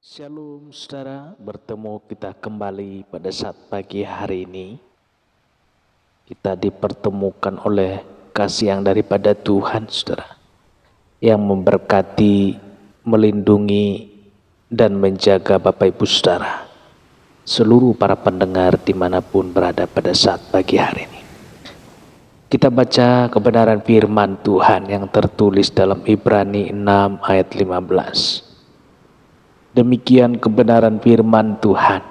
Shalom saudara, bertemu kita kembali pada saat pagi hari ini. Kita dipertemukan oleh kasih yang daripada Tuhan saudara, yang memberkati, melindungi, dan menjaga Bapak Ibu saudara, seluruh para pendengar dimanapun berada pada saat pagi hari ini. Kita baca kebenaran firman Tuhan yang tertulis dalam Ibrani 6 ayat 15. Demikian kebenaran firman Tuhan.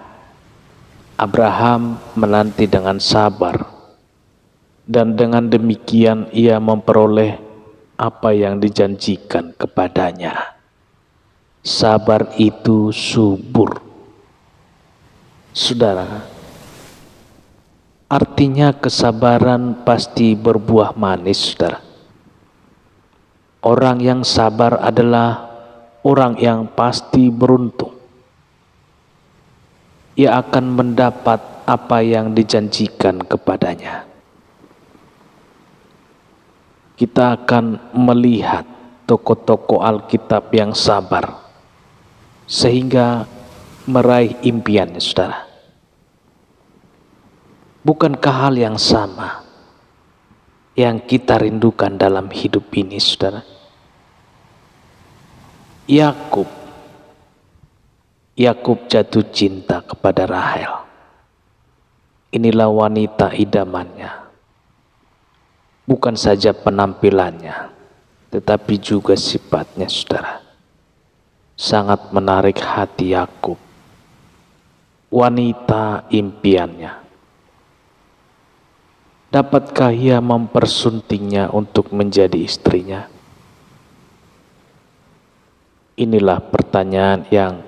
Abraham menanti dengan sabar, dan dengan demikian ia memperoleh apa yang dijanjikan kepadanya. Sabar itu subur. Saudara, artinya kesabaran pasti berbuah manis, saudara. Orang yang sabar adalah orang yang pasti beruntung. Ia akan mendapat apa yang dijanjikan kepadanya. Kita akan melihat tokoh-tokoh Alkitab yang sabar sehingga meraih impiannya, saudara. Bukankah hal yang sama yang kita rindukan dalam hidup ini, saudara? Yakub jatuh cinta kepada Rahel. Inilah wanita idamannya. Bukan saja penampilannya, tetapi juga sifatnya, saudara. Sangat menarik hati Yakub. Wanita impiannya. Dapatkah ia mempersuntingnya untuk menjadi istrinya? Inilah pertanyaan yang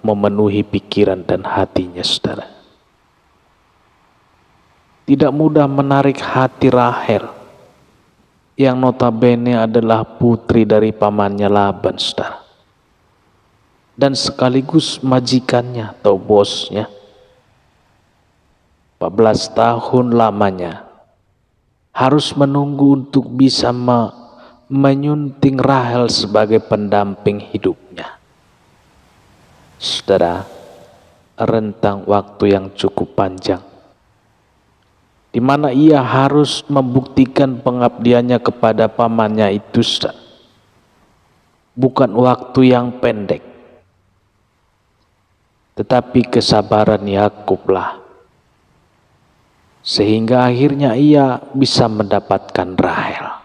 memenuhi pikiran dan hatinya, saudara. Tidak mudah menarik hati Rahel, yang notabene adalah putri dari pamannya Laban, saudara, dan sekaligus majikannya atau bosnya. 14 tahun lamanya harus menunggu untuk bisa menyunting Rahel sebagai pendamping hidupnya. Saudara, rentang waktu yang cukup panjang di mana ia harus membuktikan pengabdiannya kepada pamannya itu, saudara. Bukan waktu yang pendek, tetapi kesabaran Yakublah sehingga akhirnya ia bisa mendapatkan Rahel.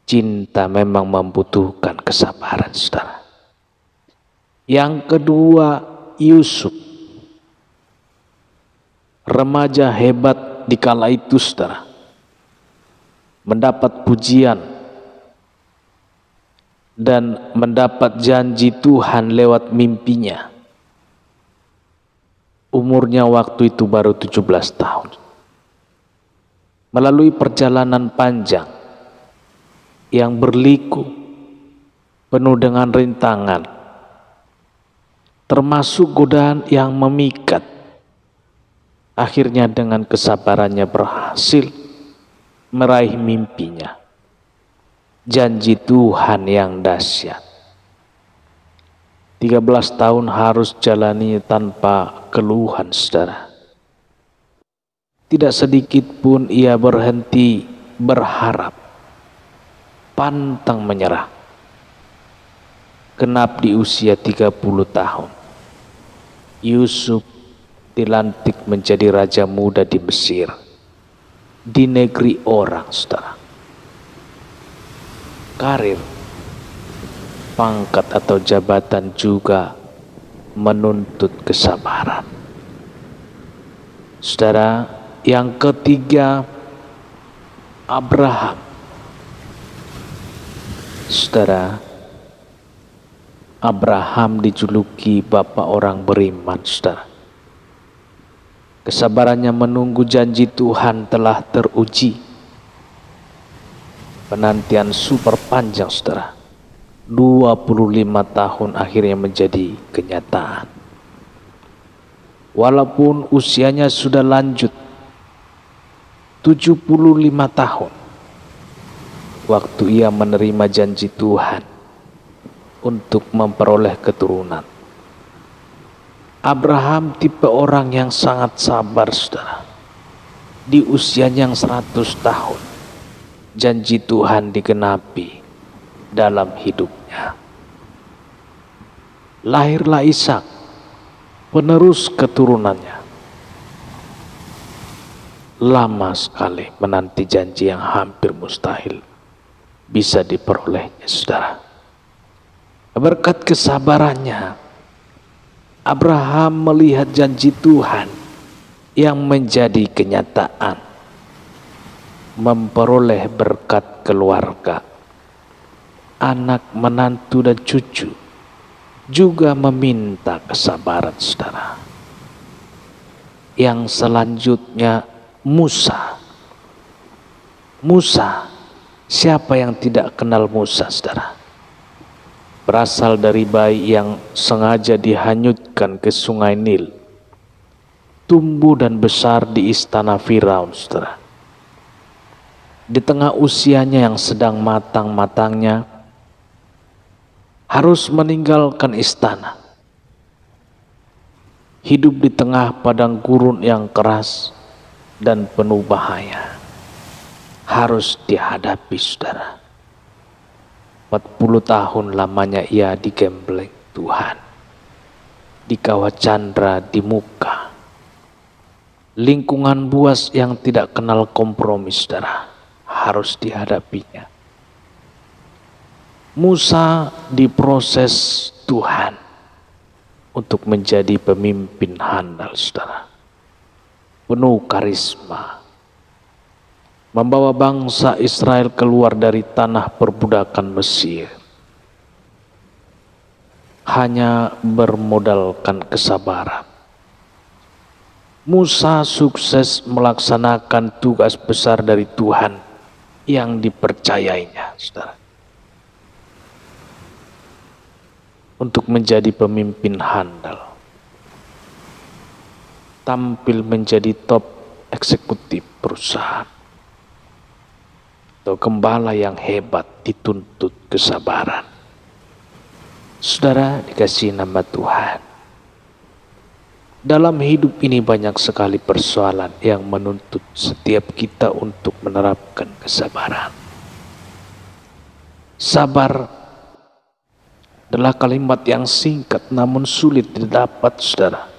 Cinta memang membutuhkan kesabaran, saudara. Yang kedua, Yusuf, remaja hebat di kala itu, saudara, mendapat pujian dan mendapat janji Tuhan lewat mimpinya. Umurnya waktu itu baru 17 tahun. Melalui perjalanan panjang yang berliku, penuh dengan rintangan, termasuk godaan yang memikat, akhirnya dengan kesabarannya berhasil meraih mimpinya. Janji Tuhan yang dahsyat. 13 tahun harus jalani tanpa keluhan, saudara. Tidak sedikit pun ia berhenti berharap, pantang menyerah. Genap di usia 30 tahun, Yusuf dilantik menjadi raja muda di Mesir, di negeri orang, saudara. Karir, pangkat atau jabatan juga menuntut kesabaran. Saudara, yang ketiga, Abraham. Saudara, Abraham dijuluki bapak orang beriman, saudara. Kesabarannya menunggu janji Tuhan telah teruji. Penantian super panjang, saudara. 25 tahun akhirnya menjadi kenyataan. Walaupun usianya sudah lanjut 75 tahun, waktu ia menerima janji Tuhan untuk memperoleh keturunan. Abraham tipe orang yang sangat sabar, saudara. Di usianya yang 100 tahun, janji Tuhan digenapi dalam hidupnya. Lahirlah Ishak, penerus keturunannya. Lama sekali menanti janji yang hampir mustahil bisa diperolehnya, saudara. Berkat kesabarannya, Abraham melihat janji Tuhan yang menjadi kenyataan, memperoleh berkat keluarga, anak, menantu, dan cucu, juga meminta kesabaran, saudara. Yang selanjutnya Musa. Musa, siapa yang tidak kenal Musa, saudara? Berasal dari bayi yang sengaja dihanyutkan ke sungai Nil, tumbuh dan besar di istana Firaun, saudara. Di tengah usianya yang sedang matang-matangnya, harus meninggalkan istana, hidup di tengah padang gurun yang keras dan penuh bahaya, harus dihadapi, saudara. 40 tahun lamanya ia digembleng Tuhan, dikawal candra di muka, lingkungan buas yang tidak kenal kompromi, saudara, harus dihadapinya. Musa diproses Tuhan untuk menjadi pemimpin handal, saudara, penuh karisma, membawa bangsa Israel keluar dari tanah perbudakan Mesir. Hanya bermodalkan kesabaran, Musa sukses melaksanakan tugas besar dari Tuhan yang dipercayainya, saudara, untuk menjadi pemimpin handal, tampil menjadi top eksekutif perusahaan, atau gembala yang hebat dituntut kesabaran. Saudara dikasihi nama Tuhan, dalam hidup ini banyak sekali persoalan yang menuntut setiap kita untuk menerapkan kesabaran. Sabar adalah kalimat yang singkat namun sulit didapat, saudara.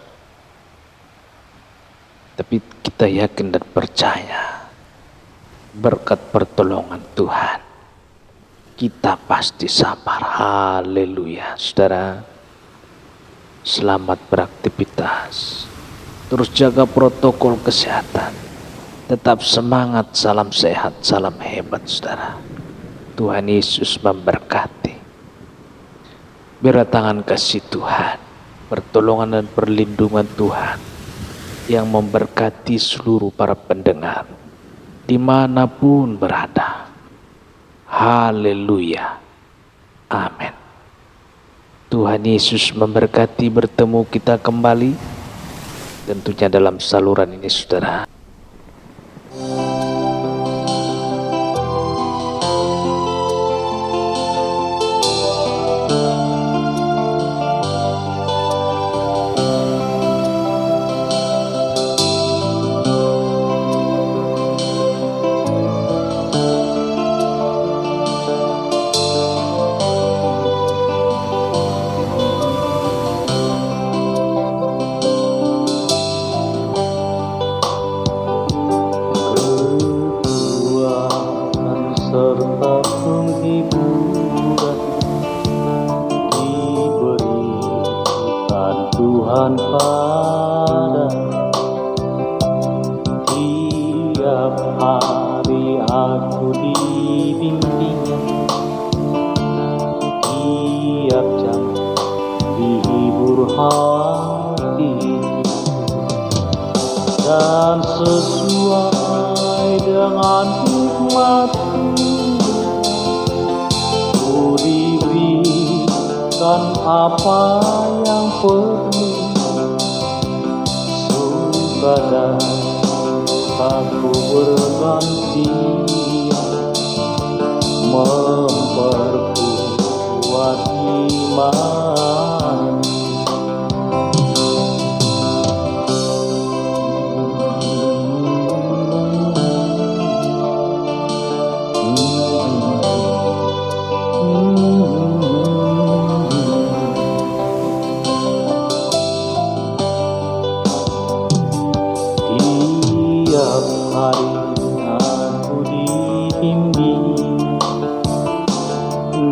Tapi kita yakin dan percaya, berkat pertolongan Tuhan, kita pasti sabar. Haleluya, saudara. Selamat beraktivitas, terus jaga protokol kesehatan, tetap semangat, salam sehat, salam hebat, saudara. Tuhan Yesus memberkati. Biar tangan kasih Tuhan, pertolongan dan perlindungan Tuhan yang memberkati seluruh para pendengar dimanapun berada. Haleluya, amin. Tuhan Yesus memberkati. Bertemu kita kembali tentunya dalam saluran ini, saudara. Serta penghiburan diberikan Tuhan pada tiap hari. Aku dibimbingnya tiap jam, dihibur hati, dan sesuai dengan hikmat-Mu diberikan apa yang perlu. Sukada aku berganti memperkuat membuat iman. Tiap hari aku dibimbing,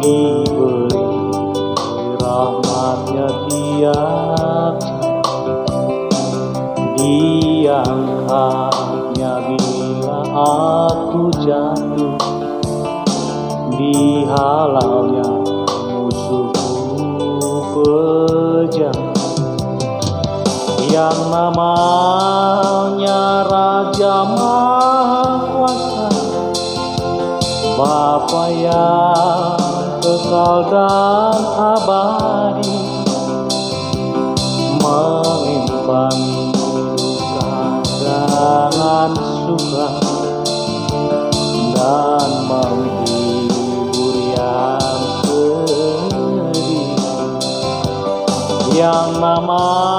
diberi rahmatnya tiap diangkatnya bila aku jatuh, dihalalnya musuhku kejam. Yang namanya Raja Mahkuasa, Bapa yang kekal dan abadi, mengimbangi luka dengan suka dan menghibur yang sedih. Yang namanya